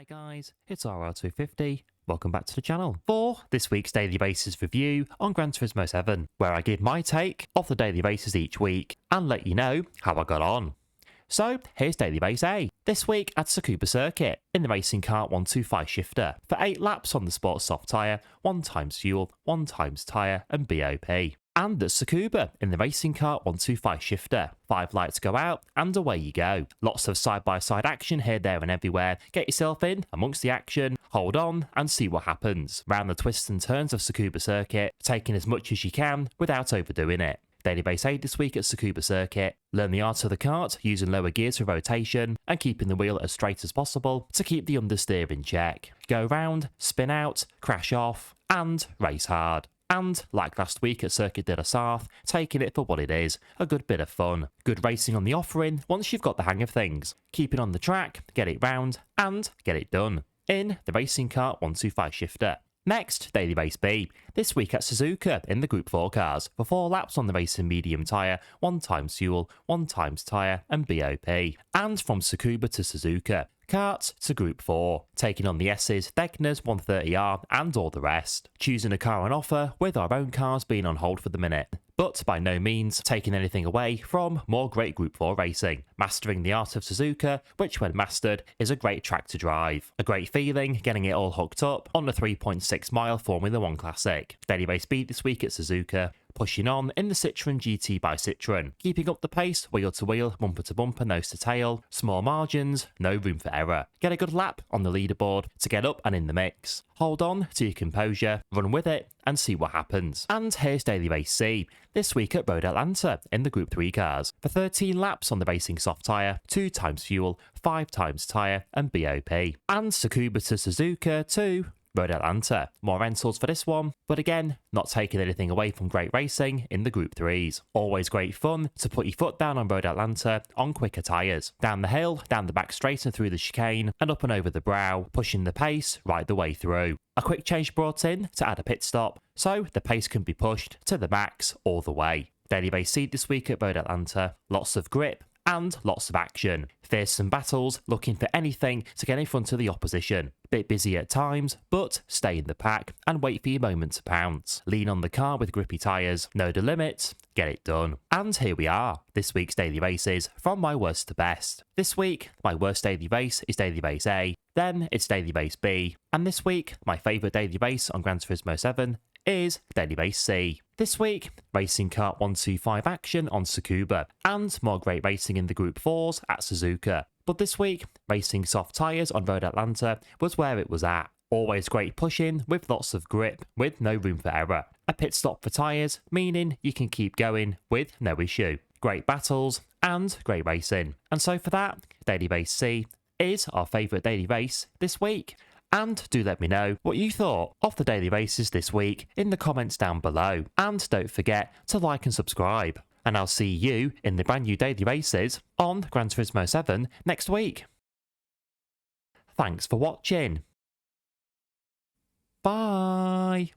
Hi guys, it's RR250. Welcome back to the channel for this week's daily races review on Gran Turismo 7, where I give my take of the daily races each week and let you know how I got on. So here's daily race A, this week at Tsukuba circuit in the racing kart 125 shifter for 8 laps on the sports soft tyre, 1 times fuel, 1 times tyre and BOP. And at Tsukuba in the racing kart 125 shifter, 5 lights go out and away you go. Lots of side-by-side action here, there and everywhere. Get yourself in amongst the action, hold on and see what happens. Round the twists and turns of Tsukuba circuit, taking as much as you can without overdoing it. Daily race 8 this week at Tsukuba circuit. Learn the art of the kart using lower gears for rotation and keeping the wheel as straight as possible to keep the understeer in check. Go round, spin out, crash off and race hard. And, like last week at Circuit de la Sarthe, taking it for what it is, a good bit of fun. Good racing on the offering once you've got the hang of things. Keep it on the track, get it round, and get it done. In the racing kart 125 shifter. Next, daily race B, this week at Suzuka in the Group 4 cars, for 4 laps on the racing medium tyre, 1 times fuel, 1 times tyre and BOP. And from Tsukuba to Suzuka, karts to Group 4, taking on the S's, Wegner's 130R and all the rest. Choosing a car on offer, with our own cars being on hold for the minute. But by no means taking anything away from more great Group 4 racing. Mastering the art of Suzuka, which when mastered is a great track to drive. A great feeling getting it all hooked up on the 3.6 mile Formula 1 Classic. Daily race speed this week at Suzuka. Pushing on in the Citroen GT by Citroen, keeping up the pace, wheel to wheel, bumper to bumper, nose to tail, small margins, no room for error. Get a good lap on the leaderboard to get up and in the mix. Hold on to your composure, run with it, and see what happens. And here's daily race C, this week at Road Atlanta in the Group 3 cars, for 13 laps on the racing soft tyre, 2 times fuel, 5 times tyre, and BOP. And Tsukuba to Suzuka to Road Atlanta. More rentals for this one, but again, not taking anything away from great racing in the Group 3s. Always great fun to put your foot down on Road Atlanta on quicker tyres. Down the hill, down the back straight and through the chicane, and up and over the brow, pushing the pace right the way through. A quick change brought in to add a pit stop, so the pace can be pushed to the max all the way. Daily race seed this week at Road Atlanta. Lots of grip and lots of action. Fearsome battles, looking for anything to get in front of the opposition. Bit busy at times, but stay in the pack and wait for your moment to pounce. Lean on the car with grippy tyres, know the limits, get it done. And here we are, this week's daily races from my worst to best. This week, my worst daily race is daily race A, then it's daily race B, and this week, my favourite daily race on Gran Turismo 7 is daily race C. This week, racing kart 125 action on Tsukuba, and more great racing in the Group 4s at Suzuka. But this week, racing soft tyres on Road Atlanta was where it was at. Always great pushing with lots of grip, with no room for error. A pit stop for tyres, meaning you can keep going with no issue. Great battles and great racing. And so for that, daily race C is our favourite daily race this week. And do let me know what you thought of the daily races this week in the comments down below. And don't forget to like and subscribe. And I'll see you in the brand new daily races on Gran Turismo 7 next week. Thanks for watching. Bye.